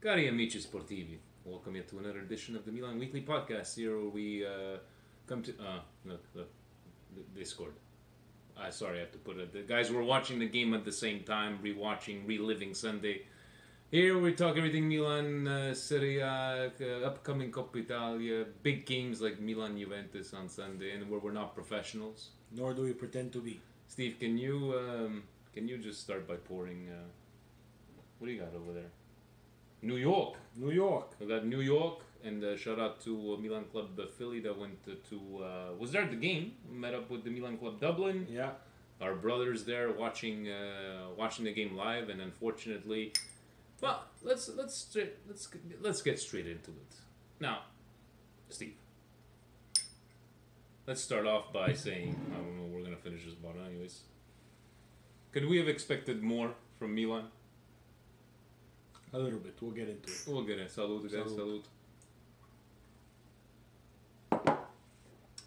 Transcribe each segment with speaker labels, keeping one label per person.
Speaker 1: Cari amici sportivi, welcome you to another edition of the Milan Weekly Podcast. Here where we come to look, they scored. Sorry, I have to put it. The guys were watching the game at the same time, reliving Sunday. Here we talk everything Milan, Serie A, upcoming Coppa Italia, big games like Milan Juventus on Sunday, and where we're not professionals.
Speaker 2: Nor do we pretend to be.
Speaker 1: Steve, can you just start by pouring? What do you got over there? New York. We got New York, and shout out to Milan Club Philly that went to was there at the game. Met up with the Milan Club Dublin.
Speaker 2: Yeah.
Speaker 1: Our brothers there watching the game live, and unfortunately, well, let's get straight into it. Now, Steve, let's start off by saying I don't know. We're gonna finish this bottle anyways. Could we have expected more from Milan?
Speaker 2: A little bit. We'll get into it.
Speaker 1: We'll get it. Salute, guys. Salute.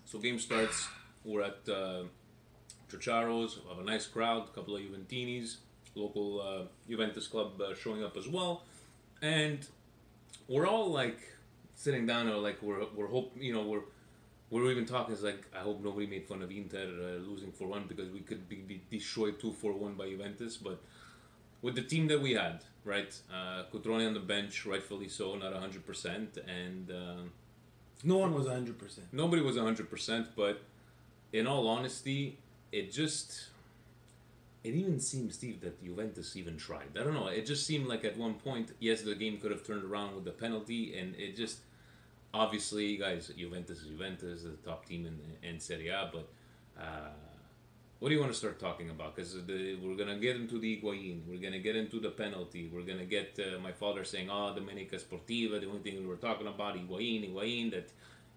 Speaker 1: So game starts. We're at Ciociaro's. We have a nice crowd. A couple of Juventinis. Local Juventus club showing up as well. And we're all like sitting down or like we're hoping, we're even talking. It's like, I hope nobody made fun of Inter losing 4-1 because we could be destroyed 2-4-1 by Juventus. But with the team that we had, right? Cutrone on the bench, rightfully so, not 100%, and
Speaker 2: no one was 100%.
Speaker 1: Nobody was 100%, but in all honesty, it even seemed, Steve, that Juventus even tried. I don't know. It just seemed like at one point, yes, the game could have turned around with the penalty, and it just obviously, guys, Juventus is Juventus, the top team in Serie A, but. What do you want to start talking about? Because we're going to get into the Higuain. We're going to get into the penalty. We're going to get my father saying, Domenica Sportiva. The only thing we were talking about, Higuain, that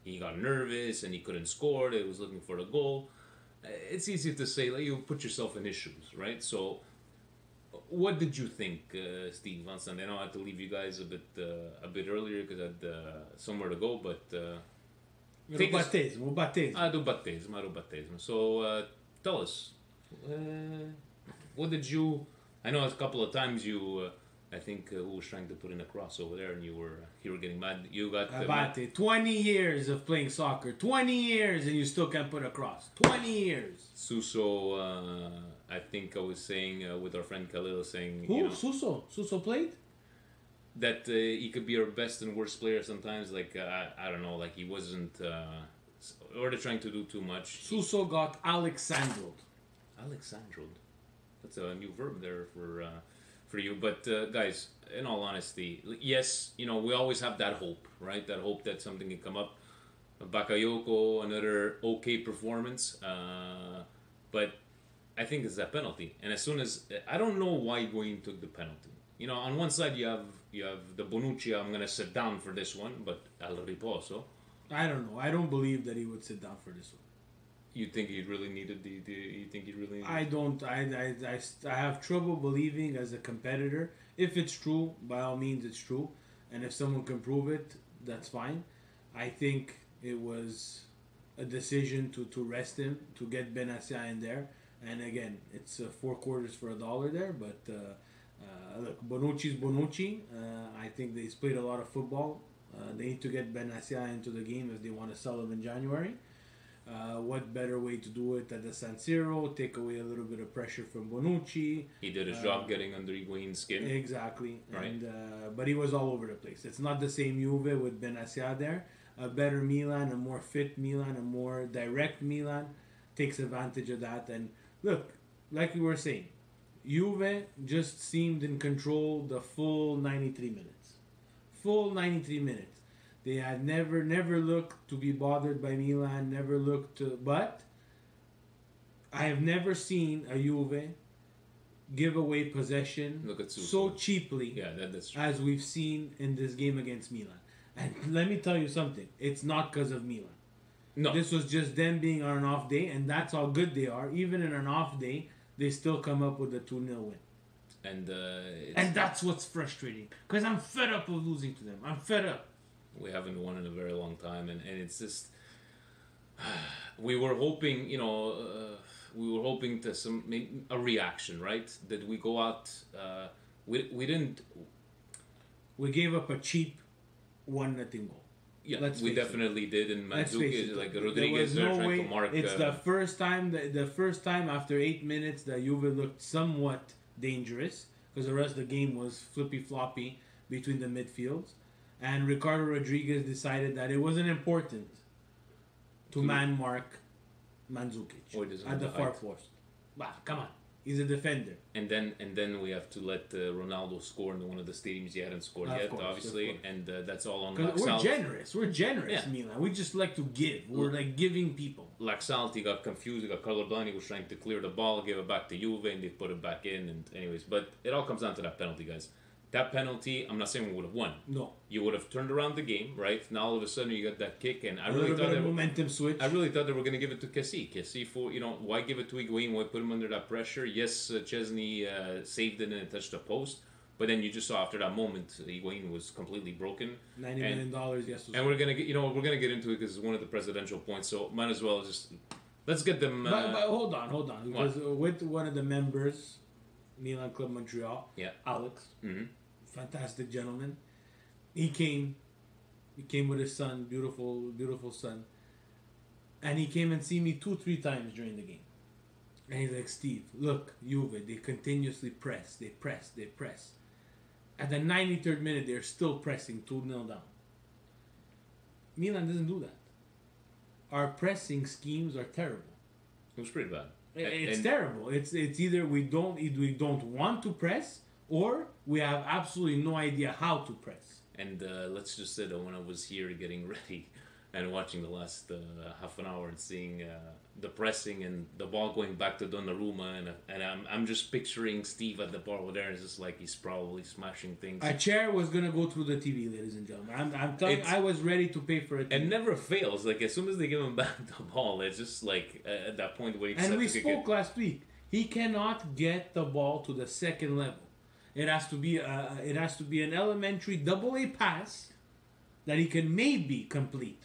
Speaker 1: he got nervous and he couldn't score. He was looking for the goal. It's easy to say, like, you put yourself in issues, right? So, what did you think, Steve, on Sunday? I know I had to leave you guys a bit earlier because I had somewhere to go, but...
Speaker 2: Battesimo.
Speaker 1: Do battesimo. So... tell us, what did you? I know a couple of times you, I think, who was trying to put in a cross over there, and you were getting mad. You got
Speaker 2: Abate. 20 years of playing soccer, 20 years, and you still can't put a cross. 20 years.
Speaker 1: Suso, I think I was saying with our friend Khalil saying,
Speaker 2: who? Suso played.
Speaker 1: That he could be our best and worst player sometimes. Like I don't know, like he wasn't. Or they're trying to do too much.
Speaker 2: Suso got Alexandroed.
Speaker 1: Alexandroed. That's a new verb there for you. But guys, in all honesty, yes, we always have that hope, right? That hope that something can come up. Bakayoko, another okay performance. But I think it's that penalty. And as soon as I don't know why Higuain took the penalty. On one side you have the Bonucci. I'm gonna sit down for this one, but al riposo.
Speaker 2: I don't know. I don't believe that he would sit down for this one.
Speaker 1: You think he really needed you think he really needed
Speaker 2: I don't. I have trouble believing as a competitor. If it's true, by all means it's true. And if someone can prove it, that's fine. I think it was a decision to rest him, to get Benassia in there. And again, it's 4 quarters for $1 there. But look, Bonucci's Bonucci. I think he's played a lot of football. They need to get Benassia into the game if they want to sell him in January. What better way to do it at the San Siro? Take away a little bit of pressure from Bonucci.
Speaker 1: He did his job getting under Higuain's skin.
Speaker 2: Exactly.
Speaker 1: Right.
Speaker 2: And, but he was all over the place. It's not the same Juve with Benassia there. A better Milan, a more fit Milan, a more direct Milan takes advantage of that. And look, like we were saying, Juve just seemed in control the full 93 minutes. Full 93 minutes. They had never looked to be bothered by Milan, never looked to... But I have never seen a Juve give away possession so cheaply
Speaker 1: that's true.
Speaker 2: as we've seen in this game against Milan. And let me tell you something. It's not because of Milan.
Speaker 1: No.
Speaker 2: This was just them being on an off day, and that's how good they are. Even in an off day, they still come up with a 2-0 win. And that's what's frustrating. Because I'm fed up of losing to them. I'm fed up.
Speaker 1: We haven't won in a very long time. And it's just... we were hoping, a reaction, right? That we go out... We
Speaker 2: we gave up a cheap 1-0 goal.
Speaker 1: Yeah,
Speaker 2: Let's
Speaker 1: we
Speaker 2: face it.
Speaker 1: definitely did. And
Speaker 2: Let's face
Speaker 1: Mandzukic,
Speaker 2: it.
Speaker 1: like
Speaker 2: There
Speaker 1: Rodriguez,
Speaker 2: was
Speaker 1: they're
Speaker 2: no
Speaker 1: trying
Speaker 2: way.
Speaker 1: to mark.
Speaker 2: It's the first time after 8 minutes that Juve looked somewhat dangerous because the rest of the game was flippy floppy between the midfields, and Ricardo Rodriguez decided that it wasn't important to man mark Mandzukic
Speaker 1: Or doesn't
Speaker 2: at the
Speaker 1: have the
Speaker 2: far
Speaker 1: height.
Speaker 2: post. Wow, come on, he's a defender.
Speaker 1: And then we have to let Ronaldo score in one of the stadiums he hadn't scored
Speaker 2: Of
Speaker 1: yet,
Speaker 2: course,
Speaker 1: obviously,
Speaker 2: of course.
Speaker 1: and that's all on
Speaker 2: Because we're
Speaker 1: Laxalt.
Speaker 2: generous. We're generous,
Speaker 1: Yeah.
Speaker 2: Milan. We just like to give. We're like giving people.
Speaker 1: Laxalt, he got confused, he got colorblind, he was trying to clear the ball, gave it back to Juve, and they put it back in, and anyways, but it all comes down to that penalty, guys. That penalty, I'm not saying we would have won.
Speaker 2: No.
Speaker 1: You would have turned around the game, right? Now all of a sudden you got that kick, and I
Speaker 2: A
Speaker 1: really
Speaker 2: little
Speaker 1: thought
Speaker 2: bit
Speaker 1: they
Speaker 2: of
Speaker 1: were,
Speaker 2: momentum switch.
Speaker 1: I really thought they were going to give it to Kessie. Kessie, for, why give it to Higuain? Why put him under that pressure? Yes, Chesney saved it and it touched the post, but then you just saw after that moment, Higuain was completely broken.
Speaker 2: $90 million, yes.
Speaker 1: And we're gonna get, we're gonna get into it because it's one of the presidential points. So might as well just let's get them.
Speaker 2: But hold on, because with one of the members, Milan Club Montreal,
Speaker 1: Yeah.
Speaker 2: Alex,
Speaker 1: Mhm.
Speaker 2: fantastic gentleman. He came with his son, beautiful son, and he came and see me 2-3 times during the game. And he's like, Steve, look, Juve, they continuously press, they press. At the 93rd minute, they're still pressing 2-0 down. Milan doesn't do that. Our pressing schemes are terrible.
Speaker 1: It was pretty bad.
Speaker 2: It's terrible. It's either we don't want to press, or we have absolutely no idea how to press.
Speaker 1: And let's just say that when I was here getting ready and watching the last half an hour and seeing the pressing and the ball going back to Donnarumma, and I'm just picturing Steve at the bar over there, and it's just like he's probably smashing things.
Speaker 2: A chair was gonna go through the TV, ladies and gentlemen. I'm telling you, I was ready to pay for it.
Speaker 1: It never fails. Like as soon as they give him back the ball, it's just like at that point where he
Speaker 2: And we
Speaker 1: to kick
Speaker 2: spoke
Speaker 1: it.
Speaker 2: last week. He cannot get the ball to the second level. It has to be an elementary AA pass that he can maybe complete.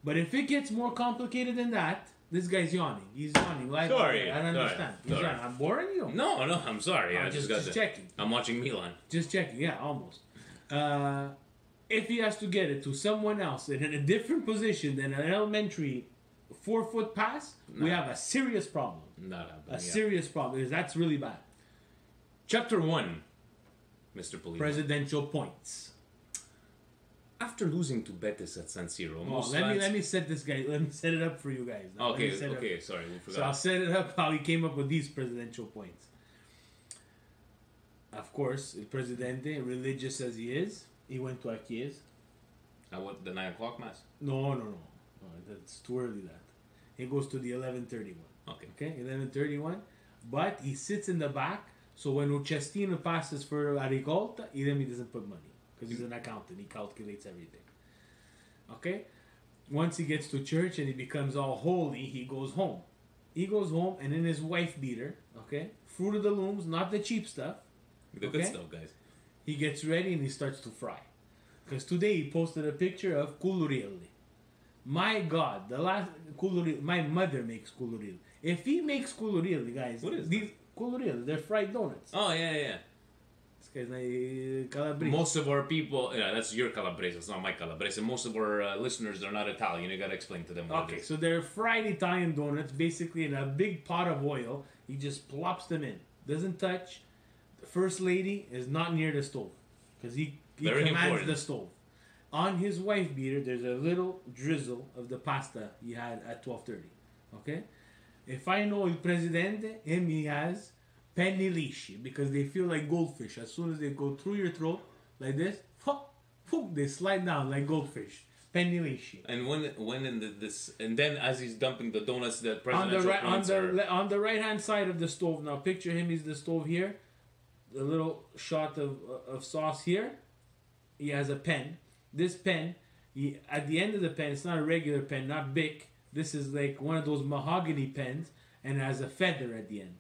Speaker 2: But if it gets more complicated than that, this guy's yawning. He's yawning. Like,
Speaker 1: Sorry,
Speaker 2: I don't
Speaker 1: sorry,
Speaker 2: understand. He's
Speaker 1: sorry.
Speaker 2: yawning. I'm boring you.
Speaker 1: No, I'm sorry. I
Speaker 2: just
Speaker 1: got
Speaker 2: checking.
Speaker 1: I'm watching Milan.
Speaker 2: Just checking. Yeah, almost. If he has to get it to someone else in a different position than an elementary 4-foot pass, we have a serious problem.
Speaker 1: Not happening.
Speaker 2: Serious problem, because that's really bad.
Speaker 1: Chapter 1, Mr. Polino.
Speaker 2: Presidential points.
Speaker 1: After losing to Betis at San Siro,
Speaker 2: Let me set this guy. Let me set it up for you guys. Now.
Speaker 1: Okay,
Speaker 2: Let me set it
Speaker 1: okay,
Speaker 2: up.
Speaker 1: sorry, we forgot.
Speaker 2: So I'll set it up how he came up with these presidential points. Of course, El Presidente, religious as he is, he went to Akies.
Speaker 1: What, the 9 o'clock mass?
Speaker 2: No, that's too early. That he goes to the 11:31. Okay, 11:31. But he sits in the back, so when Uchestino passes for a ricolta, he doesn't put money because he's an accountant. He calculates everything. Okay, once he gets to church and he becomes all holy, he goes home. He goes home, and in his wife beater, okay, Fruit of the Looms, not the cheap stuff.
Speaker 1: The good stuff, guys.
Speaker 2: He gets ready and he starts to fry. Because today he posted a picture of culurilli. My God, the last culurilli. My mother makes culurilli. If he makes culurilli, guys,
Speaker 1: What is
Speaker 2: these culurilli? They're fried donuts.
Speaker 1: Oh, yeah.
Speaker 2: This guy's like Calabrese.
Speaker 1: Most of our people, that's your Calabrese, it's not my Calabrese. Most of our listeners, they're not Italian. You gotta explain to them what it
Speaker 2: Okay,
Speaker 1: is.
Speaker 2: so they're fried Italian donuts, basically in a big pot of oil. He just plops them in. Doesn't touch. The first lady is not near the stove because he
Speaker 1: Very
Speaker 2: commands
Speaker 1: important.
Speaker 2: the stove. On his wife beater, there's a little drizzle of the pasta he had at 12:30. Okay, if I know El Presidente, he has penny lisci because they feel like goldfish. As soon as they go through your throat like this, they slide down like goldfish. Penny lisci.
Speaker 1: And when in this, and then as he's dumping the donuts, the
Speaker 2: On
Speaker 1: presidential
Speaker 2: the right,
Speaker 1: points are...
Speaker 2: on the right hand side of the stove. Now picture him. He's the stove here. A little shot of sauce here. He has a pen. This pen, at the end of the pen, it's not a regular pen, not Bic. This is like one of those mahogany pens, and it has a feather at the end.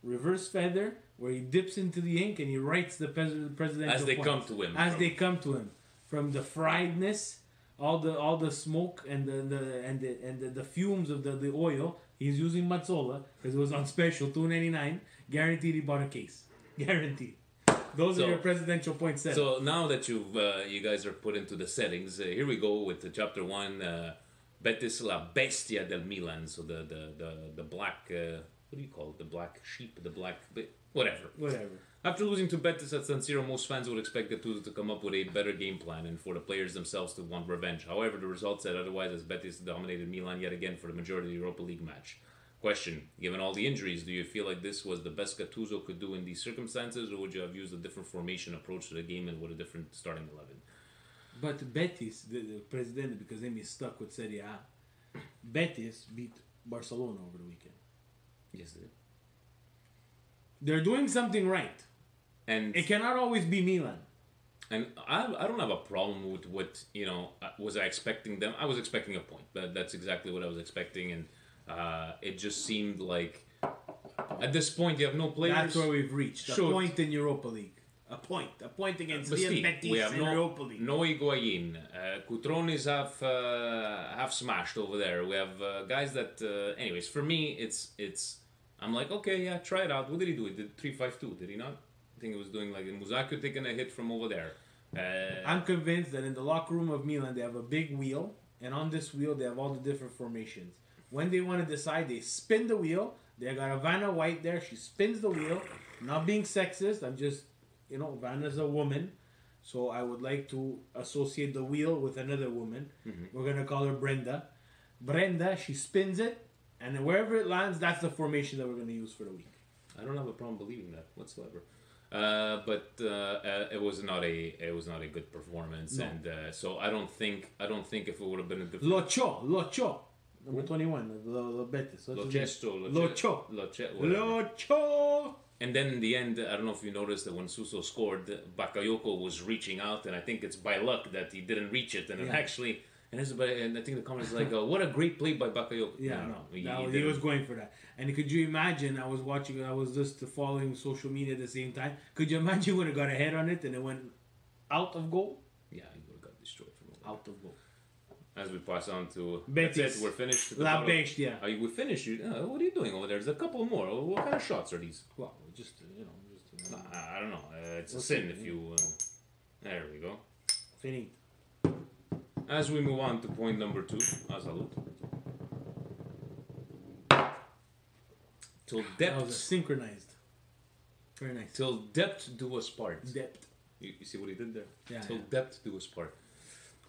Speaker 2: Reverse feather, where he dips into the ink and he writes the presidential
Speaker 1: As they
Speaker 2: points.
Speaker 1: come to him.
Speaker 2: They come to him, from the friedness, all the smoke and the fumes of the oil. He's using Mazzola because it was on special, $2.99. Guaranteed he bought a case. Guaranteed. Those
Speaker 1: So-
Speaker 2: are your presidential points set.
Speaker 1: So now that you guys are put into the settings, here we go with the chapter 1. Betis la bestia del Milan. So the black, what do you call it? The black sheep, the black, whatever.
Speaker 2: Whatever.
Speaker 1: After losing to Betis at San Siro, most fans would expect Gattuso to come up with a better game plan and for the players themselves to want revenge. However, the results said otherwise as Betis dominated Milan yet again for the majority of the Europa League match. Question: given all the injuries, do you feel like this was the best Gattuso could do in these circumstances, or would you have used a different formation approach to the game and with a different starting 11?
Speaker 2: But Betis, the president, because then he's stuck with Serie A. Betis beat Barcelona over the weekend.
Speaker 1: Yes, they did.
Speaker 2: They're doing something right.
Speaker 1: And
Speaker 2: It cannot always be Milan.
Speaker 1: And I don't have a problem with what, was I expecting them? I was expecting a point. That's exactly what I was expecting. And it just seemed like at this point you have no players.
Speaker 2: That's where we've reached. A
Speaker 1: Sure.
Speaker 2: point in Europa League. A point against
Speaker 1: But
Speaker 2: Real
Speaker 1: Steve,
Speaker 2: Betis
Speaker 1: we have
Speaker 2: in Europa League.
Speaker 1: no Higuain. Cutrone's half smashed over there. We have guys that, anyways, for me, it's. I'm like, okay, yeah, try it out. What did he do? He did 3-5-2, did he not? I think he was doing like Musacchio taking a hit from over there.
Speaker 2: I'm convinced that in the locker room of Milan they have a big wheel, and on this wheel they have all the different formations. When they want to decide, they spin the wheel. They got a Vanna White there. She spins the wheel. Not being sexist, I'm just, Vanna's a woman, so I would like to associate the wheel with another woman.
Speaker 1: Mm-hmm.
Speaker 2: We're gonna call her Brenda. Brenda, she spins it, and then wherever it lands, that's the formation that we're gonna use for the week.
Speaker 1: I don't have a problem believing that whatsoever. But it was not a good performance,
Speaker 2: No.
Speaker 1: and so I don't think if it would have been a different
Speaker 2: Locho, number 21, the Betis. Locho.
Speaker 1: And then in the end, I don't know if you noticed that when Suso scored, Bakayoko was reaching out, and I think it's by luck that he didn't reach it, and it
Speaker 2: Yeah.
Speaker 1: actually. And I think the comment is like, "What a great play by Bakayoko."
Speaker 2: Yeah, no,
Speaker 1: he
Speaker 2: he was going for that. And could you imagine? I was just following social media at the same time. Could you imagine when it got a head on it and it went out of goal?
Speaker 1: Yeah, he would have got destroyed from over there.
Speaker 2: Out of goal.
Speaker 1: As we pass on to
Speaker 2: Betis.
Speaker 1: that's it, we're finished.
Speaker 2: La Bestia.
Speaker 1: We finished. What are you doing over there? There's a couple more. What kind of shots are these?
Speaker 2: Well, just
Speaker 1: I don't know. It's a
Speaker 2: We'll
Speaker 1: sin
Speaker 2: see.
Speaker 1: if you. There we go.
Speaker 2: Finito.
Speaker 1: As we move on to point number 2, salute. Till
Speaker 2: That was
Speaker 1: depth,
Speaker 2: synchronized. Very nice.
Speaker 1: till depth do us part.
Speaker 2: Depth.
Speaker 1: You see what he did there?
Speaker 2: Yeah,
Speaker 1: Till
Speaker 2: yeah.
Speaker 1: depth do us part.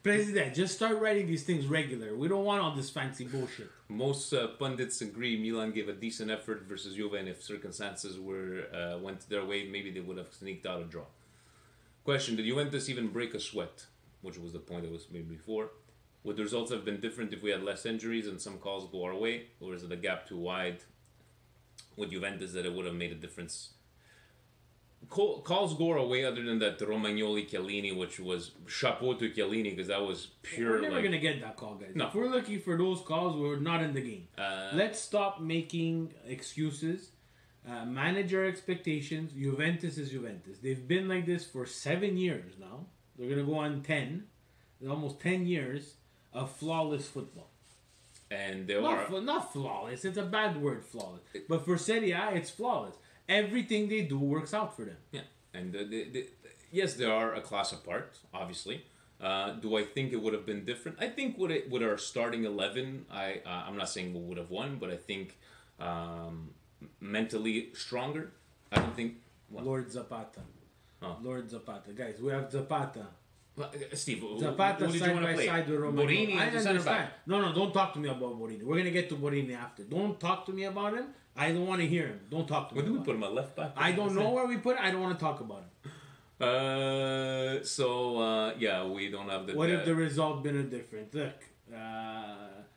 Speaker 2: President, just start writing these things regular. We don't want all this fancy bullshit.
Speaker 1: Most pundits agree Milan gave a decent effort versus Juve, and if circumstances went their way, maybe they would have sneaked out a draw. Question: did Juventus even break a sweat? Which was the point that was made before. Would the results have been different if we had less injuries and some calls go our way, or is it a gap too wide with Juventus that it would have made a difference? Calls go our way, other than that Romagnoli Chiellini, which was chapeau to Chiellini, because that was pure.
Speaker 2: We're never gonna get that call, guys.
Speaker 1: No.
Speaker 2: If we're looking for those calls, we're not in the game.
Speaker 1: Uh,
Speaker 2: Let's stop making excuses. Manage our expectations. Juventus is Juventus. They've been like this for 7 years now. They're gonna go on 10. Almost 10 years of flawless football.
Speaker 1: and there are
Speaker 2: Not flawless. It's a bad word, flawless. But for Serie A, it's flawless. Everything they do works out for them.
Speaker 1: yeah, and yes, they are a class apart, obviously. Do I think it would have been different? I think with our starting 11, I'm not saying we would have won, but I think mentally stronger. I don't think. Well,
Speaker 2: Lord Zapata.
Speaker 1: Oh.
Speaker 2: Lord Zapata. Guys, we have Zapata.
Speaker 1: Steve,
Speaker 2: Zapata
Speaker 1: who did you
Speaker 2: side
Speaker 1: want to
Speaker 2: by
Speaker 1: play?
Speaker 2: side with Romagnoli.
Speaker 1: Borini
Speaker 2: I
Speaker 1: as the center
Speaker 2: understand.
Speaker 1: back.
Speaker 2: No, don't talk to me about Borini. We're gonna get to Borini after. Don't talk to me about him. I don't want to hear him. Don't talk to me.
Speaker 1: Where do we
Speaker 2: about
Speaker 1: put
Speaker 2: him.
Speaker 1: him at left back?
Speaker 2: I don't know where we put it. I don't want to talk about him.
Speaker 1: Yeah, we don't have the.
Speaker 2: What if the result been a different? Look,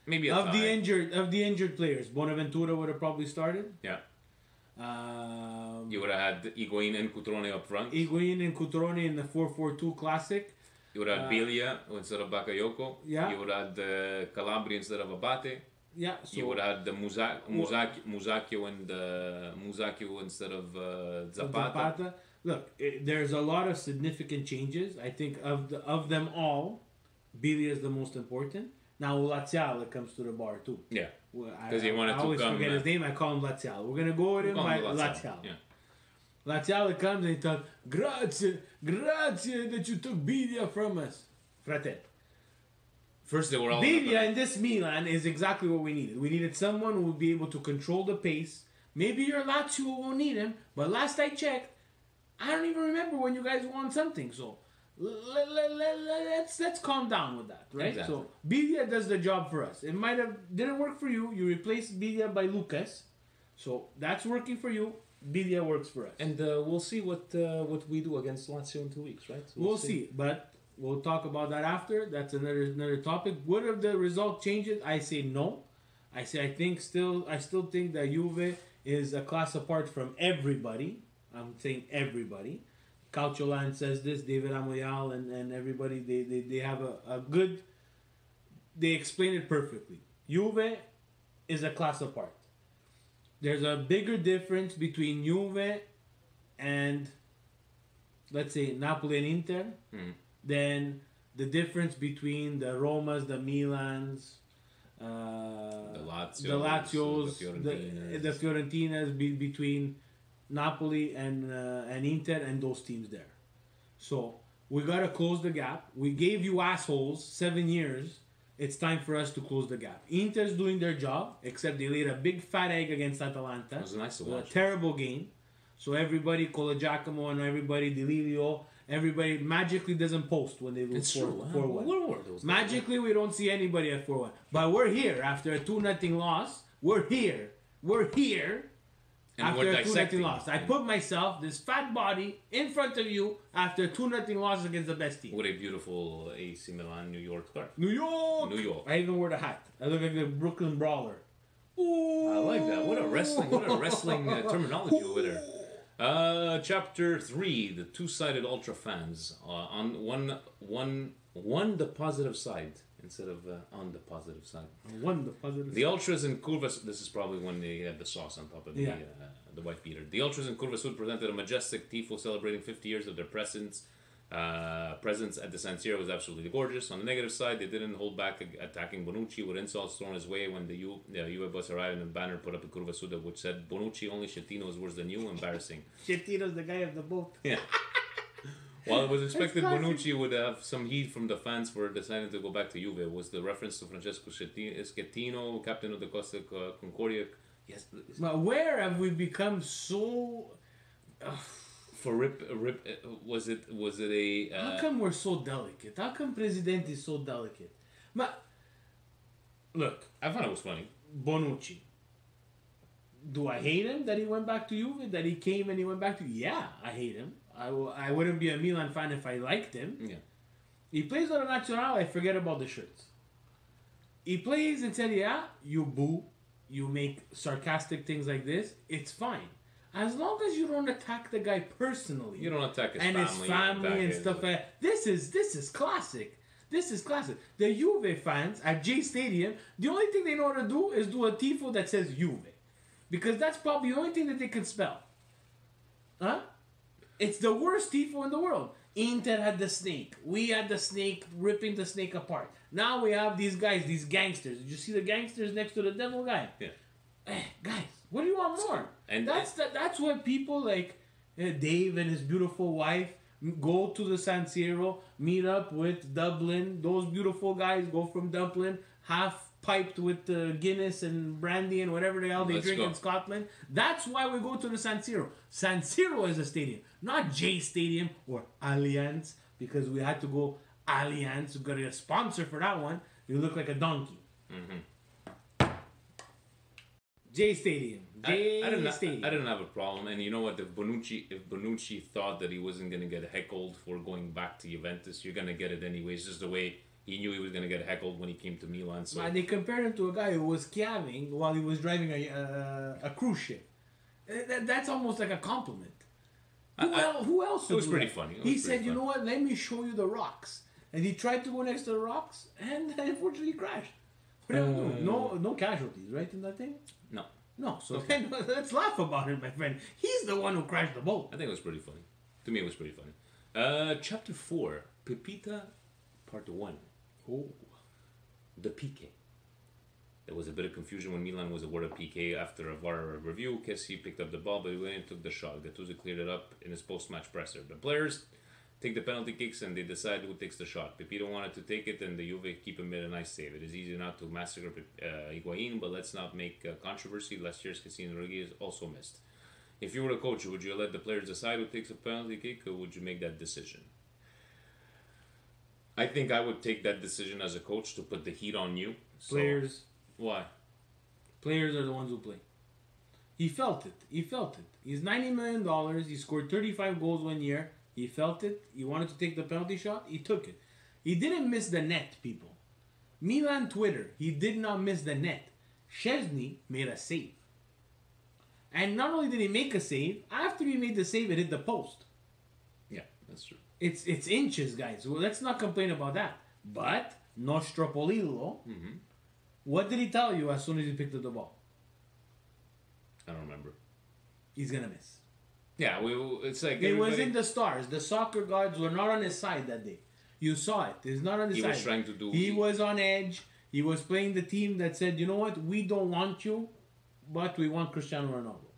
Speaker 1: maybe a
Speaker 2: of the
Speaker 1: tie.
Speaker 2: injured players, Bonaventura would have probably started.
Speaker 1: Yeah, you would have had Higuain and Cutrone up front.
Speaker 2: Higuain and Cutrone in the 4-4-2 classic.
Speaker 1: You would have Biglia instead of Bakayoko.
Speaker 2: Yeah.
Speaker 1: You would have the Calabria instead of Abate.
Speaker 2: Yeah, so
Speaker 1: You would have the Musacchio and Musacchio instead of Zapata.
Speaker 2: Look, there's a lot of significant changes. I think of them all, Biglia is the most important. Now Laziale comes to the bar too.
Speaker 1: Yeah.
Speaker 2: Well,
Speaker 1: 'Cause he wanted
Speaker 2: I
Speaker 1: to
Speaker 2: always
Speaker 1: come,
Speaker 2: forget his name. I call him Laziale. We're gonna go with him by
Speaker 1: Laziale.
Speaker 2: Laziale.
Speaker 1: Yeah.
Speaker 2: Laziale comes and he talks, grazie, grazie that you took Biglia from us. Frate.
Speaker 1: First, they were all.
Speaker 2: Biglia in this Milan is exactly what we needed. We needed someone who would be able to control the pace. Maybe your Lazio won't need him, but last I checked, I don't even remember when you guys won something. So let's calm down with that, right?
Speaker 1: Exactly.
Speaker 2: So Biglia does the job for us. It might have didn't work for you. You replaced Biglia by Lucas, so that's working for you. Biglia works for us,
Speaker 1: And we'll see what we do against Lazio in 2 weeks, right? So
Speaker 2: we'll see. But we'll talk about that after. That's another topic. Would have the result changed it? I say no. I still think that Juve is a class apart from everybody. I'm saying everybody. Calciolan says this, David Amoyal and everybody, they have a good... They explain it perfectly. Juve is a class apart. There's a bigger difference between Juve and, let's say, Napoli and Inter than the difference between the Romas, the Milans... the Lazios, the Fiorentinas between Napoli and Inter and those teams there. So we gotta close the gap. We gave you assholes 7 years. It's time for us to close the gap. Inter's doing their job, except they laid a big fat egg against Atalanta.
Speaker 1: It was nice to watch.
Speaker 2: A terrible game. So everybody, Colagiacomo and everybody, Delilio, everybody magically doesn't post when they lose 4-1.
Speaker 1: What were those?
Speaker 2: Magically, we don't see anybody at 4-1. But we're here after a 2-0 loss. We're here.
Speaker 1: And
Speaker 2: After
Speaker 1: we're
Speaker 2: a 2-0
Speaker 1: dissecting.
Speaker 2: loss. I put myself, this fat body, in front of you after a 2-0 loss against the best team.
Speaker 1: With a beautiful AC Milan New York scarf.
Speaker 2: New York!
Speaker 1: New York.
Speaker 2: I even wore the hat. I look like the Brooklyn Brawler. Ooh.
Speaker 1: I like that. What a wrestling terminology over there. Chapter 3, the two-sided ultra fans. On one the positive side instead of on the positive side.
Speaker 2: One the positive.
Speaker 1: The ultras in Curva. This is probably when they had the sauce on top of the white beater. The ultras in Curva Sud presented a majestic tifo celebrating 50 years of their presence at the San Siro was absolutely gorgeous. On the negative side, they didn't hold back attacking Bonucci with insults thrown his way when the Juve bus arrived and a banner put up in Curva Sud which said, Bonucci, only Schettino is worse than you. Embarrassing.
Speaker 2: Schettino's the guy of the boat.
Speaker 1: Yeah. While it was expected
Speaker 2: classic.
Speaker 1: Bonucci would have some heat from the fans for deciding to go back to Juve, was the reference to Francesco Schettino, captain of the Costa Concordia. Yes.
Speaker 2: But where have we become so...
Speaker 1: For was it a...
Speaker 2: How come we're so delicate? How come Presidente is so delicate? But, look,
Speaker 1: I thought it was funny.
Speaker 2: Bonucci. Do I hate him that he went back to Juve? That he came and he went back to... Yeah, I hate him. I wouldn't be a Milan fan if I liked him.
Speaker 1: Yeah.
Speaker 2: He plays on the Nazionale, I forget about the shirts. He plays in Serie A, you boo. You make sarcastic things like this. It's fine. As long as you don't attack the guy personally.
Speaker 1: You don't attack his
Speaker 2: and
Speaker 1: family.
Speaker 2: his family and stuff like that. This is classic. This is classic. The Juve fans at J Stadium, the only thing they know how to do is do a tifo that says Juve. Because that's probably the only thing that they can spell. Huh? It's the worst tifo in the world. Inter had the snake. We had the snake ripping the snake apart. Now we have these guys, these gangsters. Did you see the gangsters next to the devil guy?
Speaker 1: Yeah.
Speaker 2: Guys, what do you want more?
Speaker 1: And
Speaker 2: that's what people like Dave and his beautiful wife go to the San Siro, meet up with Dublin. Those beautiful guys go from Dublin, half piped with Guinness and brandy and whatever the hell they drink in Scotland. That's why we go to the San Siro. San Siro is a stadium, not J Stadium or Allianz, because we had to go Allianz. We got to get a sponsor for that one. You look like a donkey.
Speaker 1: Mm-hmm.
Speaker 2: J Stadium.
Speaker 1: I didn't have a problem, and you know what? If Bonucci thought that he wasn't going to get heckled for going back to Juventus, you're going to get it anyways. Just the way he knew he was going to get heckled when he came to Milan. So
Speaker 2: they compared him to a guy who was schiaving while he was driving a cruise ship. That's almost like a compliment. Who else?
Speaker 1: It was pretty funny.
Speaker 2: He said, "You know what? Let me show you the rocks." And he tried to go next to the rocks, and unfortunately crashed. No casualties, right, in that thing? No, so then, let's laugh about it, my friend. He's the one who crashed the boat.
Speaker 1: I think it was pretty funny. To me, it was pretty funny. Chapter 4, Pepita, Part 1.
Speaker 2: Oh.
Speaker 1: The Pique. There was a bit of confusion when Milan was awarded PK after a VAR review. Kessie picked up the ball, but Higuain took the shot. Gattuso cleared it up in his post-match presser. The players take the penalty kicks and they decide who takes the shot. Pepito wanted to take it and the Juve keeper made a nice save. It is easy not to massacre Higuain, but let's not make controversy. Last year's Cassino Rodriguez also missed. If you were the coach, would you let the players decide who takes a penalty kick, or would you make that decision? I think I would take that decision as a coach to put the heat on you.
Speaker 2: Players.
Speaker 1: Why?
Speaker 2: Players are the ones who play. He felt it. He felt it. He's $90 million. He scored 35 goals 1 year. He felt it. He wanted to take the penalty shot. He took it. He didn't miss the net, people. Milan Twitter, he did not miss the net. Szczesny made a save. And not only did he make a save, after he made the save, it hit the post.
Speaker 1: Yeah, that's true.
Speaker 2: It's inches, guys. Well, let's not complain about that. But Nostropolillo, what did he tell you as soon as he picked up the ball?
Speaker 1: I don't remember.
Speaker 2: He's gonna miss.
Speaker 1: Yeah, it's like
Speaker 2: it was in the stars. The soccer gods were not on his side that day. You saw it. He's not on his side.
Speaker 1: He was trying to do.
Speaker 2: He was on edge. He was playing the team that said, "You know what? We don't want you, but we want Cristiano Ronaldo."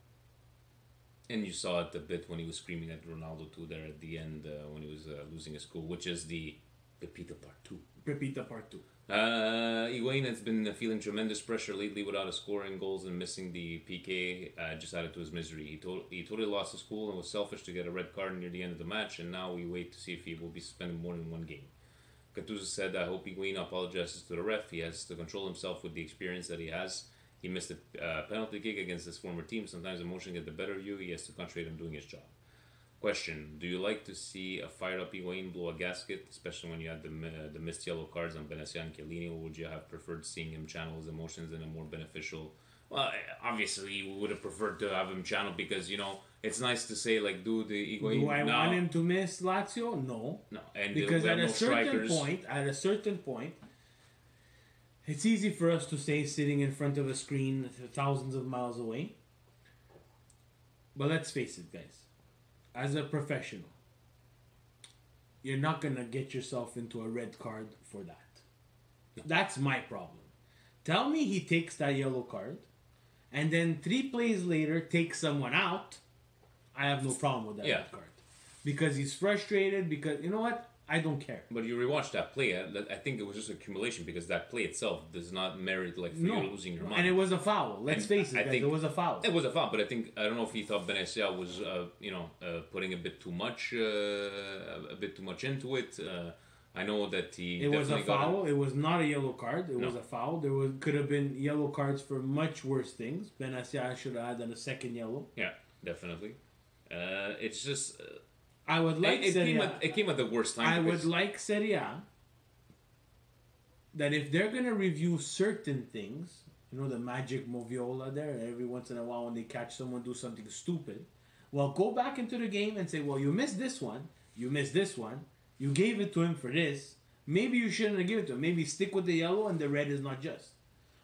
Speaker 1: And you saw it a bit when he was screaming at Ronaldo too there at the end when he was losing his cool, which is the Pepita Part 2.
Speaker 2: Pepita Part 2.
Speaker 1: Higuain has been feeling tremendous pressure lately without scoring goals and missing the PK. Just added to his misery. He totally lost his cool and was selfish to get a red card near the end of the match, and now we wait to see if he will be suspended more than one game. Gattuso said, "I hope Higuain apologizes to the ref. He has to control himself with the experience that he has. He missed a penalty kick against his former team. Sometimes emotion gets the better of you. He has to concentrate on doing his job." Question: do you like to see a fired-up Higuain blow a gasket, especially when you had the missed yellow cards on Benassia and Chiellini, or would you have preferred seeing him channel his emotions in a more beneficial... Well, obviously, we would have preferred to have him channel because, you know, it's nice to say, like, dude, the Higuain...
Speaker 2: Do I want him to miss Lazio? No.
Speaker 1: No. And
Speaker 2: because
Speaker 1: at
Speaker 2: a certain point, it's easy for us to say sitting in front of a screen thousands of miles away. But let's face it, guys. As a professional, you're not going to get yourself into a red card for that. No. That's my problem. Tell me he takes that yellow card, and then 3 plays later takes someone out. I have no problem with that red card. Because he's frustrated, because, you know what? I don't care.
Speaker 1: But you rewatch that play. I think it was just accumulation because that play itself does not merit like for you losing your mind.
Speaker 2: And it was a foul. Let's face it, guys, it was a foul.
Speaker 1: It was a foul, but I don't know if he thought Benassia was putting a bit too much into it. I know that he.
Speaker 2: It was a foul. It was not a yellow card. It was a foul. Could have been yellow cards for much worse things. Benassia should have had a second yellow.
Speaker 1: Yeah, definitely. It's just.
Speaker 2: I would like
Speaker 1: it came at the worst time.
Speaker 2: I would like Serie A that if they're going to review certain things, you know, the magic moviola there, every once in a while when they catch someone do something stupid, well, go back into the game and say, well, you missed this one, you missed this one, you gave it to him for this, maybe you shouldn't have given it to him. Maybe stick with the yellow and the red is not just.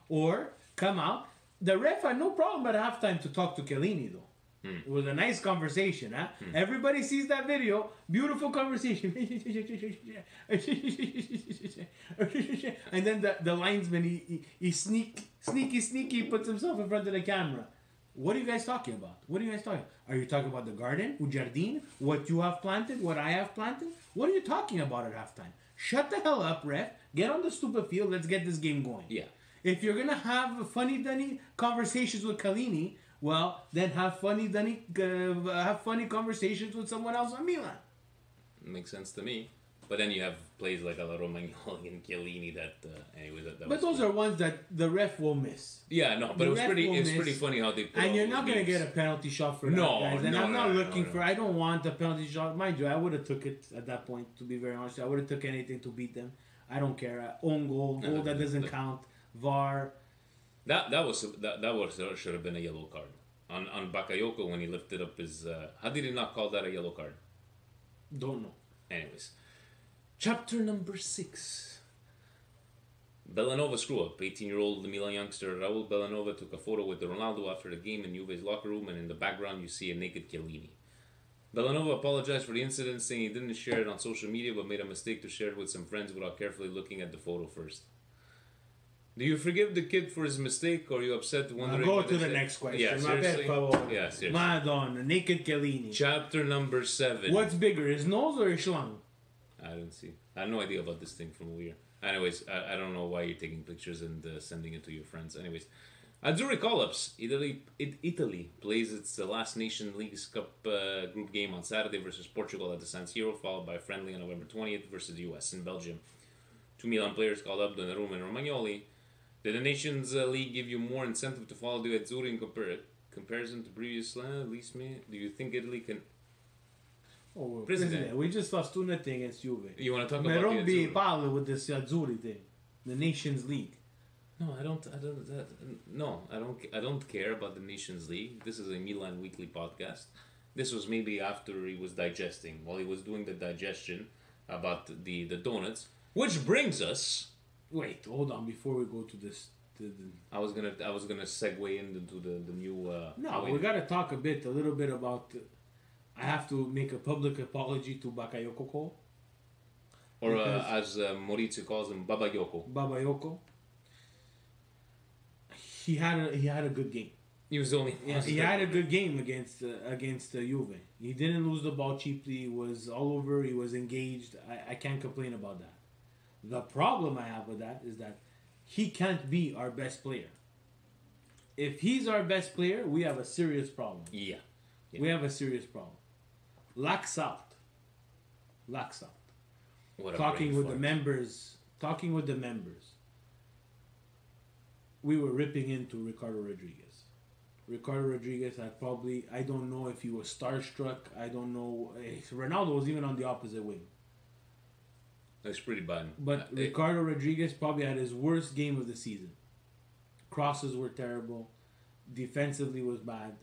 Speaker 2: Or come out. The ref had no problem at halftime to talk to Chiellini, though. It was a nice conversation, huh? Everybody sees that video. Beautiful conversation. And then the linesman, he sneaky puts himself in front of the camera. What are you guys talking about? Are you talking about the garden, Ujardin? What you have planted? What I have planted? What are you talking about at halftime? Shut the hell up, ref. Get on the stupid field. Let's get this game going.
Speaker 1: Yeah.
Speaker 2: If you're going to have funny conversations with Chiellini, well, then have funny conversations with someone else on Milan.
Speaker 1: Makes sense to me. But then you have plays like Romagnoli and Chiellini that anyway.
Speaker 2: But those are ones that the ref will miss.
Speaker 1: Yeah, no, but it's pretty funny how they.
Speaker 2: And you're not going to get a penalty shot for that, guys. And I'm not looking for. I don't want a penalty shot, mind you. I would have took it at that point. To be very honest, I would have took anything to beat them. I don't care. Own goal that doesn't count. VAR.
Speaker 1: That should have been a yellow card on Bakayoko when he lifted up his. How did he not call that a yellow card?
Speaker 2: Don't know.
Speaker 1: Anyways, chapter number 6. Bellanova screw up. 18-year-old Milan youngster Raul Bellanova took a photo with Ronaldo after the game in Juve's locker room, and in the background you see a naked Chiellini. Bellanova apologized for the incident, saying he didn't share it on social media but made a mistake to share it with some friends without carefully looking at the photo first. Do you forgive the kid for his mistake, or are you upset
Speaker 2: Now
Speaker 1: wondering?
Speaker 2: go
Speaker 1: what
Speaker 2: to
Speaker 1: is
Speaker 2: the
Speaker 1: it?
Speaker 2: next question.
Speaker 1: Yeah,
Speaker 2: Ma
Speaker 1: seriously.
Speaker 2: per favore.
Speaker 1: Yeah, seriously.
Speaker 2: Madonna, naked Chiellini.
Speaker 1: Chapter number 7.
Speaker 2: What's bigger, his nose or his schlong?
Speaker 1: I didn't see. I have no idea about this thing from over here. Anyways, I don't know why you're taking pictures and sending it to your friends. Anyways, Azzurri call-ups. Italy plays its last Nation Leagues Cup group game on Saturday versus Portugal at the San Siro, followed by a friendly on November 20th versus the US in Belgium. 2 Milan players called up, Donnarumma and Romagnoli. Did the Nations League give you more incentive to follow the Azzurri in comparison to previous least me? Do you think Italy can...
Speaker 2: Oh,
Speaker 1: President.
Speaker 2: we just lost 2-0 against Juve.
Speaker 1: You want to talk
Speaker 2: Ma
Speaker 1: about the
Speaker 2: rompi
Speaker 1: Azzurri?
Speaker 2: palle with this Azzurri thing. The Nations League.
Speaker 1: No, I don't care about the Nations League. This is a Milan weekly podcast. This was maybe after he was digesting, while he was doing the digestion about the donuts, which brings us.
Speaker 2: Wait, hold on before we go to this.
Speaker 1: I was gonna segue into the new.
Speaker 2: No, we gotta talk a little bit about. I have to make a public apology to Bakayoko.
Speaker 1: Or as Maurizio calls him,
Speaker 2: Babayoko. He had a good game.
Speaker 1: He was only.
Speaker 2: Yeah, he had a good game against Juve. He didn't lose the ball cheaply. He was all over. He was engaged. I can't complain about that. The problem I have with that is that he can't be our best player. If he's our best player, we have a serious problem.
Speaker 1: Yeah.
Speaker 2: We have a serious problem. Lacks out.
Speaker 1: What a
Speaker 2: Talking
Speaker 1: brain
Speaker 2: with
Speaker 1: fart.
Speaker 2: the members. We were ripping into Ricardo Rodriguez. I don't know if he was starstruck. I don't know. Ronaldo was even on the opposite wing.
Speaker 1: It's pretty bad.
Speaker 2: But Ricardo Rodriguez probably had his worst game of the season. Crosses were terrible. Defensively was bad.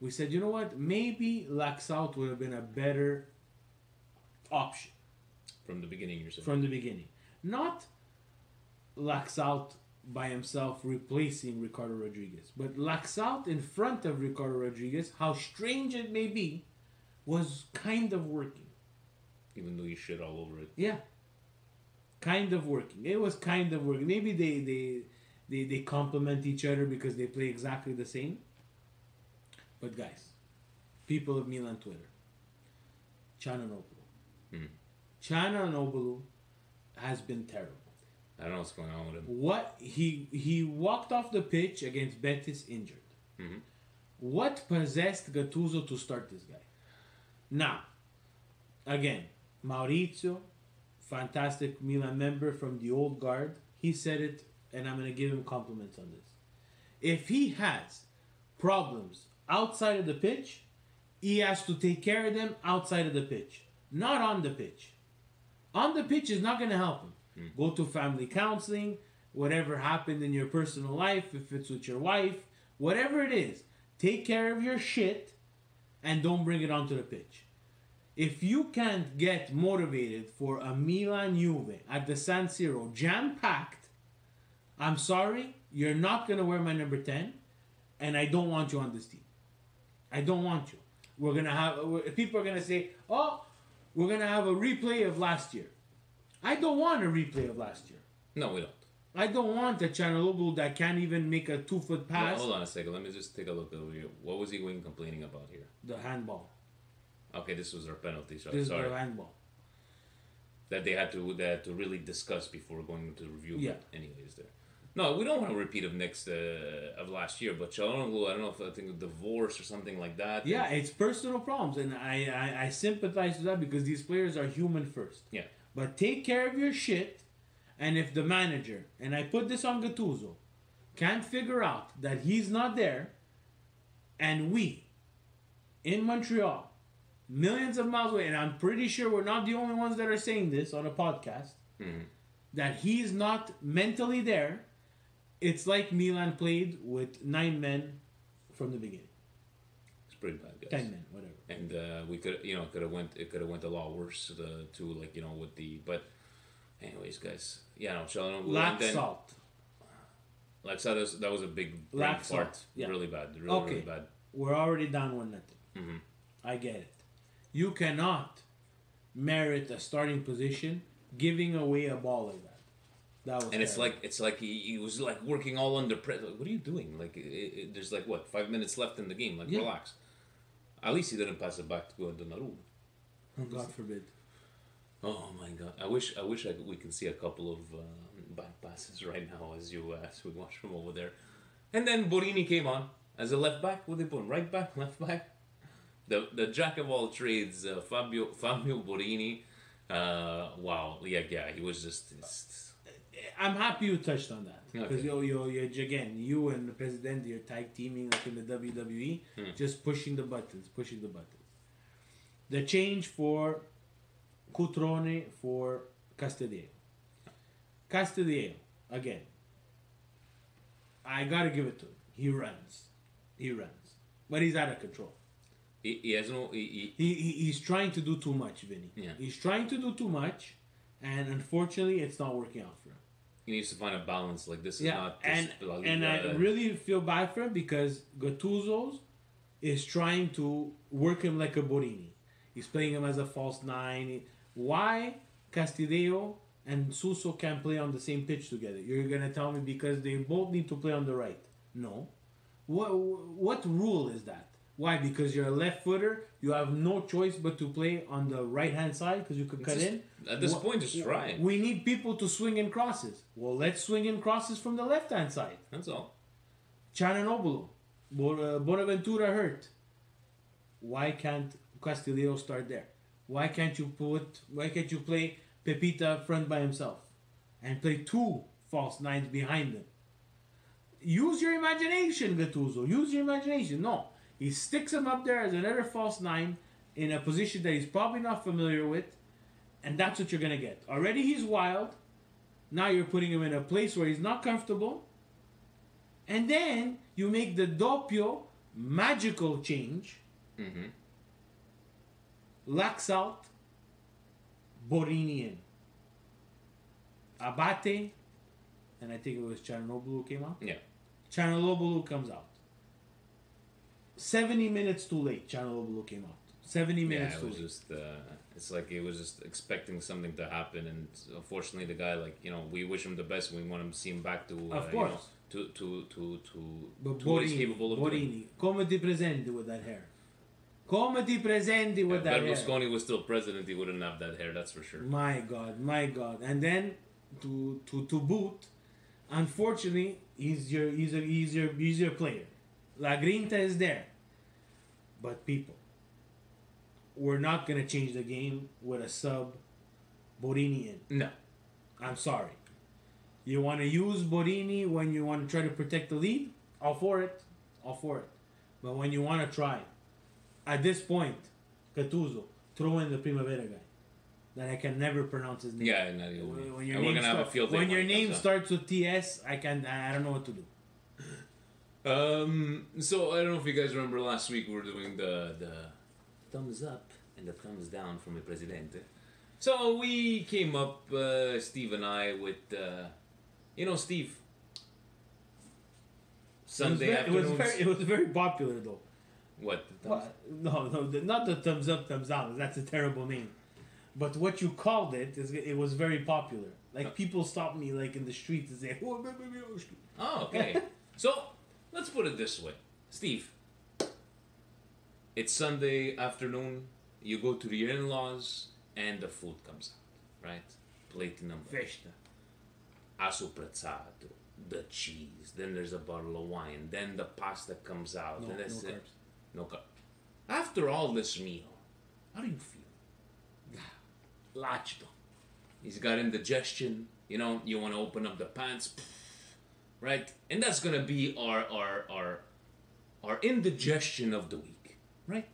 Speaker 2: We said, you know what? Maybe Laxalt would have been a better option.
Speaker 1: From the beginning, you're saying.
Speaker 2: From the beginning. Not Laxalt by himself replacing Ricardo Rodriguez. But Laxalt in front of Ricardo Rodriguez, how strange it may be, was kind of working.
Speaker 1: Even though you shit all over it.
Speaker 2: Yeah. Kind of working. It was kind of working. Maybe they complement each other because they play exactly the same. But guys, people of Milan Twitter, Çalhanoğlu. Çalhanoğlu has been terrible.
Speaker 1: I don't know what's going on with him.
Speaker 2: What he walked off the pitch against Betis injured.
Speaker 1: Mm-hmm.
Speaker 2: What possessed Gattuso to start this guy? Now, again, Maurizio, fantastic Milan member from the old guard. He said it, and I'm going to give him compliments on this. If he has problems outside of the pitch, he has to take care of them outside of the pitch, not on the pitch. On the pitch is not going to help him. Go to family counseling, whatever happened in your personal life, if it's with your wife, whatever it is, take care of your shit and don't bring it onto the pitch. If you can't get motivated for a Milan Juve at the San Siro, jam-packed, I'm sorry, you're not going to wear my number 10, and I don't want you on this team. I don't want you. We're going to have, people are going to say, oh, we're going to have a replay of last year. I don't want a replay of last year.
Speaker 1: No, we don't.
Speaker 2: I don't want a Çalhanoğlu that can't even make a 2-foot pass.
Speaker 1: No, hold on a second. Let me just take a look over here. What was he going complaining about here?
Speaker 2: The handball.
Speaker 1: Okay, this was our penalty. So
Speaker 2: This
Speaker 1: sorry.
Speaker 2: is the handball.
Speaker 1: That they had to really discuss before going to review.
Speaker 2: Yeah.
Speaker 1: But anyways, there. No, we don't want a repeat of of last year. But Çalhanoğlu, I don't know if I think of divorce or something like that.
Speaker 2: Yeah, it's personal problems, and I sympathize with that because these players are human first.
Speaker 1: Yeah.
Speaker 2: But take care of your shit, and if the manager, and I put this on Gattuso, can't figure out that he's not there, and we, in Montreal, millions of miles away, and I'm pretty sure we're not the only ones that are saying this on a podcast, that he's not mentally there, it's like Milan played with 9 men from the beginning.
Speaker 1: It's pretty bad, guys.
Speaker 2: 10 men, whatever.
Speaker 1: And we could, it could have went a lot worse too, like with the. But, anyways, guys, yeah, no, Çalhanoğlu.
Speaker 2: Laxalt.
Speaker 1: Laxalt, that was a big brain fart.
Speaker 2: Yeah.
Speaker 1: Really bad. Really bad.
Speaker 2: We're already down 1-0. I get it. You cannot merit a starting position giving away a ball like that. That was
Speaker 1: And
Speaker 2: terrible.
Speaker 1: it's like he was like working all under pressure. Like, what are you doing? Like there's like what 5 minutes left in the game. Like
Speaker 2: Yeah.
Speaker 1: relax. At least he didn't pass it back to Donnarumma.
Speaker 2: God forbid.
Speaker 1: Oh my god! We can see a couple of back passes right now as we watch from over there. And then Borini came on as a left back. What they put him? Right back, left back. The jack of all trades, Fabio Borini. Wow, yeah, he was just
Speaker 2: I'm happy you touched on that because
Speaker 1: Okay.
Speaker 2: you again, you and the president, you're tag teaming like in the WWE, just pushing the buttons. The change for Cutrone for Castillejo. Castillejo again. I gotta give it to him. He runs, but he's out of control.
Speaker 1: he has no
Speaker 2: He's trying to do too much, Vinny.
Speaker 1: Yeah.
Speaker 2: He's trying to do too much, and unfortunately, it's not working out for him.
Speaker 1: he needs to find a balance. Like this is
Speaker 2: Yeah,
Speaker 1: not
Speaker 2: and
Speaker 1: this La Liga.
Speaker 2: and I really feel bad for him because Gattuso's is trying to work him like a Borini. He's playing him as a false nine. Why Castillo and Suso can't play on the same pitch together? You're gonna tell me because they both need to play on the right? No. What rule is that? Why? Because you're a left footer, you have no choice but to play on the right hand side because you could cut
Speaker 1: Just-
Speaker 2: in.
Speaker 1: at this point, just try it.
Speaker 2: We need people to swing in crosses. Well, let's swing in crosses from the left hand side.
Speaker 1: That's all.
Speaker 2: Cianobolo, Bonaventura hurt. Why can't Castillo start there? Why can't you play Pepita front by himself and play two false nines behind him? Use your imagination, Gattuso. Use your imagination. No, he sticks him up there as another false nine in a position that he's probably not familiar with, and that's what you're gonna get. Already he's wild. Now you're putting him in a place where he's not comfortable. And then you make the doppio magical change.
Speaker 1: Mm-hmm.
Speaker 2: Lax out. Borini in. Abate. And I think it was Cianobulu who came out.
Speaker 1: Yeah.
Speaker 2: Cianobulu comes out. 70 minutes too late, Cianobulu came out. 70 minutes
Speaker 1: Yeah, it
Speaker 2: too
Speaker 1: was
Speaker 2: late.
Speaker 1: just. It's like he was just expecting something to happen, and unfortunately, the guy, like we wish him the best. We want him to see him back to.
Speaker 2: Of course.
Speaker 1: To
Speaker 2: But
Speaker 1: what he's capable of doing.
Speaker 2: Borini, come ti presenti with that hair? Come ti presenti with
Speaker 1: If
Speaker 2: that hair?
Speaker 1: Berlusconi was still president, he wouldn't have that hair. That's for sure.
Speaker 2: My God. And then to boot, unfortunately, he's your player. La Grinta is there. But people, we're not gonna change the game with a sub Borini in.
Speaker 1: No.
Speaker 2: I'm sorry. You want to use Borini when you want to try to protect the lead? All for it. But when you want to try, at this point, Gattuso, throw in the Primavera guy. That I can never pronounce his name.
Speaker 1: Yeah, not even.
Speaker 2: When your
Speaker 1: And we're
Speaker 2: name,
Speaker 1: gonna have a field day
Speaker 2: when your
Speaker 1: when it
Speaker 2: name
Speaker 1: comes out.
Speaker 2: starts with TS, I don't know what to do.
Speaker 1: So I don't know if you guys remember last week we were doing the thumbs up and the thumbs down from the Presidente. So we came up, Steve and I, with Steve. Sunday afternoons.
Speaker 2: It was very popular though.
Speaker 1: What? The thumbs?
Speaker 2: What? No, not the thumbs up, thumbs down. That's a terrible name. But what you called it was very popular. Like people stop me like in the streets and say, "Oh,
Speaker 1: Oh, okay. So let's put it this way, Steve. It's Sunday afternoon. You go to your in-laws, and the food comes out, right? Plate number.
Speaker 2: Festa."
Speaker 1: Assoprezzato, the cheese. Then there's a bottle of wine. Then the pasta comes out.
Speaker 2: No,
Speaker 1: and that's
Speaker 2: no
Speaker 1: it.
Speaker 2: carbs.
Speaker 1: No carbs. After all this meal, how do you feel?
Speaker 2: Lacido.
Speaker 1: He's got indigestion. You want to open up the pants, right? And that's gonna be our indigestion of the week, right?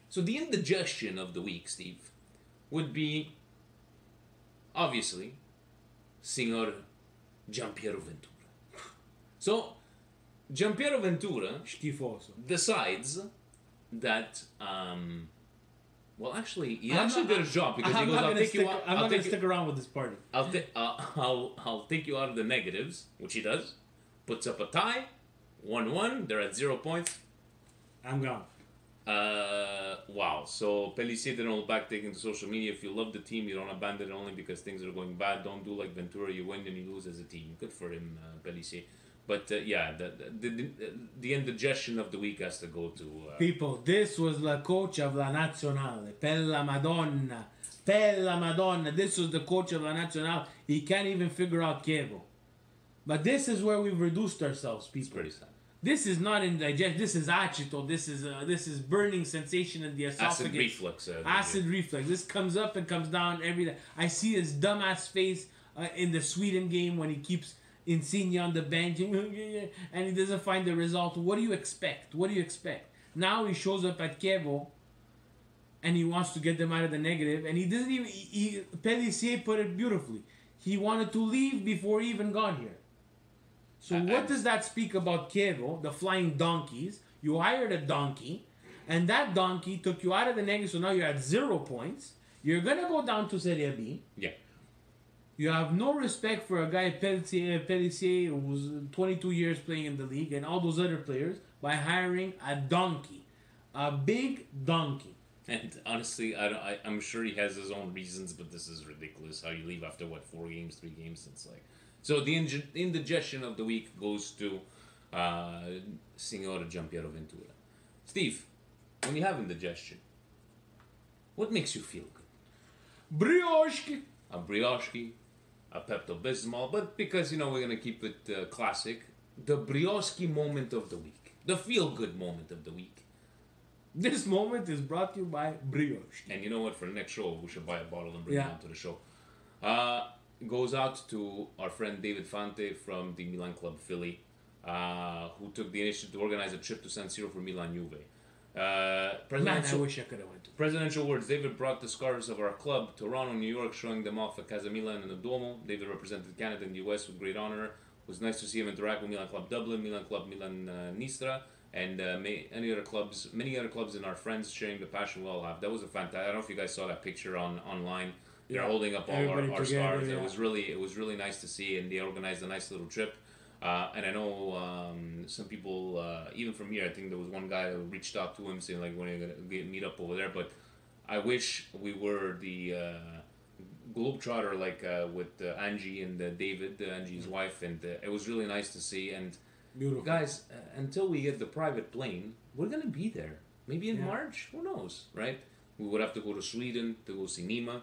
Speaker 1: So the indigestion of the week, Steve, would be obviously Signor Giampiero Ventura. So Giampiero Ventura
Speaker 2: Schifoso.
Speaker 1: decides that well, actually, he
Speaker 2: I'm
Speaker 1: actually
Speaker 2: not-
Speaker 1: did his job because he
Speaker 2: I'm
Speaker 1: goes,
Speaker 2: not
Speaker 1: "I'll
Speaker 2: gonna
Speaker 1: take you
Speaker 2: stick-
Speaker 1: out.
Speaker 2: I'm
Speaker 1: I'll
Speaker 2: not
Speaker 1: take
Speaker 2: gonna
Speaker 1: you.
Speaker 2: stick around with this party.
Speaker 1: I'll take you out of the negatives," which he does. Puts up a tie, 1-1. They're at 0 points.
Speaker 2: I'm gone.
Speaker 1: Wow. So Pellissier didn't hold back taking to social media. If you love the team, you don't abandon it only because things are going bad. Don't do like Ventura. You win and you lose as a team. Good for him, Pellissier. But yeah, the indigestion of the week has to go to.
Speaker 2: People, this was the coach of La Nazionale. Per la Madonna. Per la Madonna. This was the coach of La Nazionale. He can't even figure out Chievo. But this is where we've reduced ourselves, people.
Speaker 1: It's pretty sad.
Speaker 2: This is not indigestion. This is agito. This is burning sensation in the esophagus.
Speaker 1: Acid reflux.
Speaker 2: Acid reflux. This comes up and comes down every day. I see his dumbass face in the Sweden game when he keeps Insigne on the bench and he doesn't find the result. What do you expect? What do you expect? Now he shows up at Chievo and he wants to get them out of the negative, and he doesn't even. Pellissier put it beautifully. He wanted to leave before he even got here. So what does that speak about Chievo, the flying donkeys? You hired a donkey, and that donkey took you out of the negative, so now you're at 0 points. You're going to go down to Serie B.
Speaker 1: Yeah.
Speaker 2: You have no respect for a guy, Pellissier, who was 22 years playing in the league, and all those other players, by hiring a donkey. A big donkey.
Speaker 1: And honestly, I'm sure he has his own reasons, but this is ridiculous. How you leave after, 4 games, 3 games? It's like... So the indigestion of the week goes to Signore Giampiero Ventura. Steve, when you have indigestion, what makes you feel good?
Speaker 2: Brioche!
Speaker 1: A brioche, a Pepto-Bismol, but because, we're going to keep it classic, the brioche moment of the week. The feel-good moment of the week.
Speaker 2: This moment is brought to you by Brioche.
Speaker 1: And you know what? For the next show, we should buy a bottle and bring it on to the show. Goes out to our friend David Fante from the Milan Club Philly, who took the initiative to organize a trip to San Siro for Milan Juve.
Speaker 2: Man, I wish I could have went to.
Speaker 1: Presidential words. David brought the scarves of our club, Toronto, New York, showing them off at Casa Milan and the Duomo. David represented Canada and the US with great honor. It was nice to see him interact with Milan Club Dublin, Milan Club Milan Nistra, and many other clubs and our friends sharing the passion we all have. That was a fantastic. I don't know if you guys saw that picture online. They're holding up all our scarves. Yeah. It was really nice to see, and they organized a nice little trip. And I know some people, even from here, I think there was one guy who reached out to him saying like, when are you gonna meet up over there? But I wish we were the globetrotter like with Angie and David, Angie's wife, and it was really nice to see. And
Speaker 2: beautiful.
Speaker 1: Guys, until we get the private plane, we're gonna be there. Maybe in March. Who knows, right? We would have to go to Sweden to go see Nima.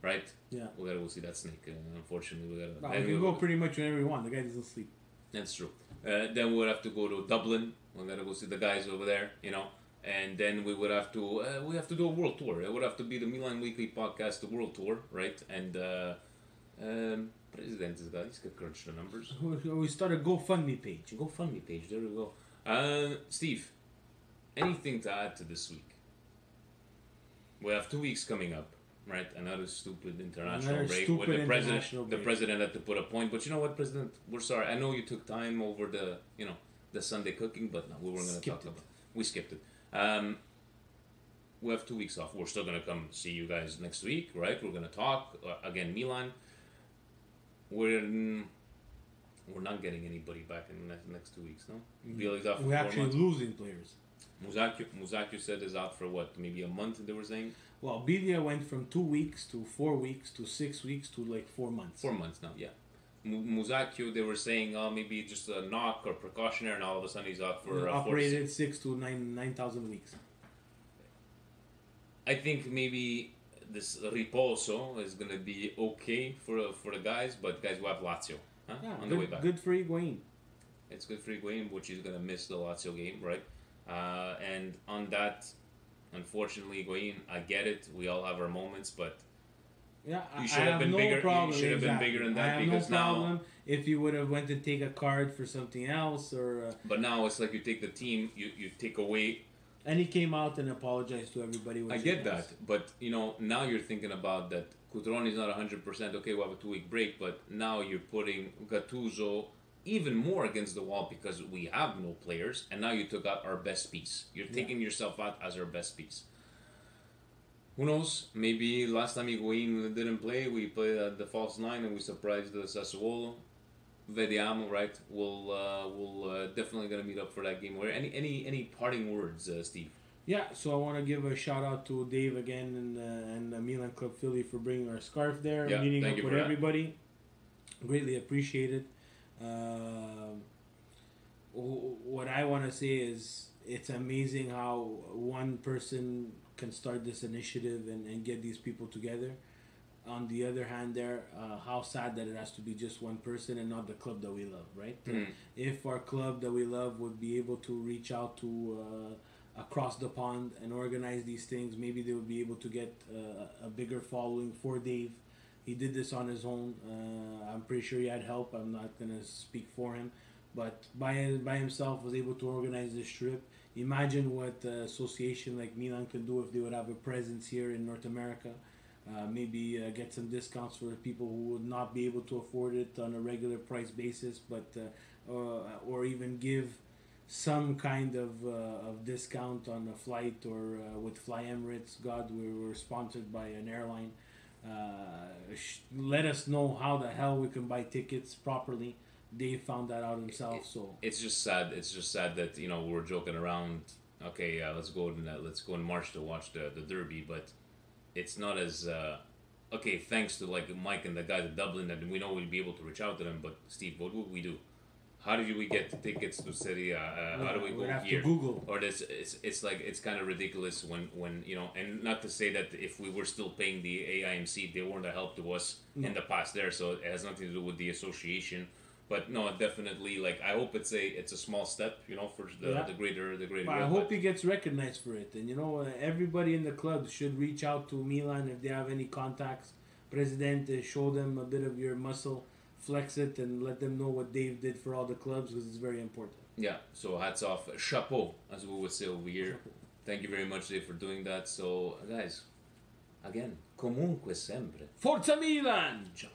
Speaker 1: Right?
Speaker 2: Yeah.
Speaker 1: We gotta go see that snake. Unfortunately, we gotta.
Speaker 2: No, we can go pretty much whenever we want. The guy doesn't sleep.
Speaker 1: That's true. Then we would have to go to Dublin. We gotta go see the guys over there. And then we would have to. We have to do a world tour. It would have to be the Milan Weekly Podcast, the world tour, right? And President is guy. He's got crunch the numbers.
Speaker 2: We start a GoFundMe page.
Speaker 1: GoFundMe page. There we go. Steve, anything to add to this week? We have 2 weeks coming up. Right, another stupid international break. With the president had to put a point. But you know what, President? We're sorry. I know you took time over the Sunday cooking, but no, we weren't going to talk about it. We skipped it. We have 2 weeks off. We're still going to come see you guys next week, right? We're going to talk again. Milan. We're not getting anybody back in the next 2 weeks, no.
Speaker 2: We're actually losing players.
Speaker 1: Musacchio said is out for what? Maybe a month. They were saying.
Speaker 2: Well, Biglia went from 2 weeks to 4 weeks to 6 weeks to like 4 months.
Speaker 1: 4 months now, yeah. Musacchio, they were saying, maybe just a knock or precautionary, and all of a sudden he's out for...
Speaker 2: operated 6 to 9,000 weeks.
Speaker 1: I think maybe this riposo is going to be okay for the guys, but guys, we have Lazio on the way back.
Speaker 2: Good for Higuain.
Speaker 1: It's good for Higuain, which he's going to miss the Lazio game, right? And on that... Unfortunately, Higuain, I get it. We all have our moments, but you should have been bigger. You should have been bigger than that.
Speaker 2: I have no problem if you would have went to take a card for something else or.
Speaker 1: But now it's like you take the team, you take away.
Speaker 2: And he came out and apologized to everybody.
Speaker 1: I get that, but now you're thinking about that. Cutrone is not 100%. Okay, we have a 2-week break, but now you're putting Gattuso even more against the wall because we have no players, and now you took out our best piece. You're taking yourself out as our best piece. Who knows? Maybe last time Higuain didn't play, we played at the false 9 and we surprised the Sassuolo. Vediamo, right? We'll definitely gonna meet up for that game. Any parting words, Steve?
Speaker 2: Yeah, so I want to give a shout out to Dave again and the Milan Club Philly for bringing our scarf there,
Speaker 1: Yeah,
Speaker 2: meeting
Speaker 1: thank
Speaker 2: up
Speaker 1: you
Speaker 2: with
Speaker 1: for that.
Speaker 2: everybody. Greatly appreciated. Um what I want to say is it's amazing how one person can start this initiative and get these people together. On the other hand, there, how sad that it has to be just one person and not the club that we love, right? If our club that we love would be able to reach out to across the pond and organize these things, maybe they would be able to get a bigger following for Dave. He did this on his own. I'm pretty sure he had help. I'm not gonna speak for him, but by himself was able to organize this trip. Imagine what association like Milan could do if they would have a presence here in North America. Maybe get some discounts for people who would not be able to afford it on a regular price basis, but or even give some kind of discount on a flight or with Fly Emirates. God, we were sponsored by an airline. Let us know how the hell we can buy tickets properly. Dave found that out himself. So
Speaker 1: It's just sad. It's just sad that we're joking around. Okay, let's go in March to watch the Derby, but it's not as okay. Thanks to like Mike and the guys at Dublin, and we know we'll be able to reach out to them. But Steve, what would we do? How did we get the tickets to Serie A? How do we go
Speaker 2: have
Speaker 1: here?
Speaker 2: to Google.
Speaker 1: Or this, it's like it's kind of ridiculous when and not to say that if we were still paying the AIMC, they weren't a help to us in the past there. So it has nothing to do with the association. But no, definitely. Like I hope it's a small step, for the greater.
Speaker 2: But I hope he gets recognized for it, and everybody in the club should reach out to Milan if they have any contacts. Presidente, show them a bit of your muscle, flex it, and let them know what Dave did for all the clubs because it's very important.
Speaker 1: Yeah. So hats off, chapeau, as we would say over here.
Speaker 2: Chapeau.
Speaker 1: Thank you very much, Dave, for doing that. So guys, again, comunque sempre.
Speaker 2: Forza Milan! Ciao.